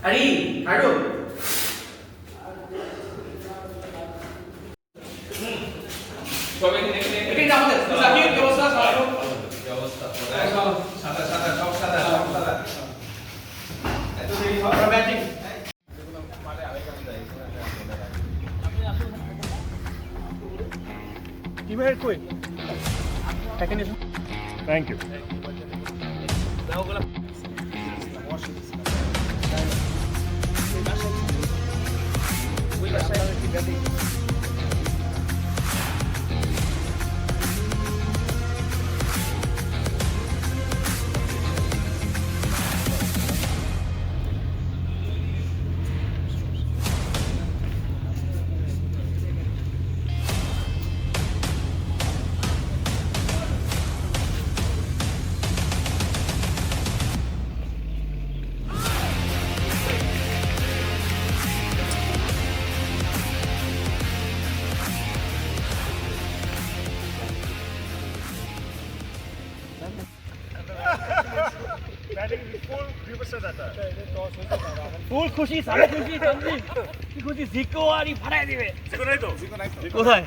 আরে হারু সবাই এখানে আমাদের জাকির কি অবস্থা সব কি অবস্থা সাদা সাদা সব সাদা সব সাদা এত দেরি আমরা ব্যাটিং মানে আরেকটা যাই টিমের কই এখানে থ্যাংক ইউ দাওগুলা ফুল খুশি সারা খুশি কি খুশি জিকো আরই ফাটাই দিবে জিকো নাই তো কোথায়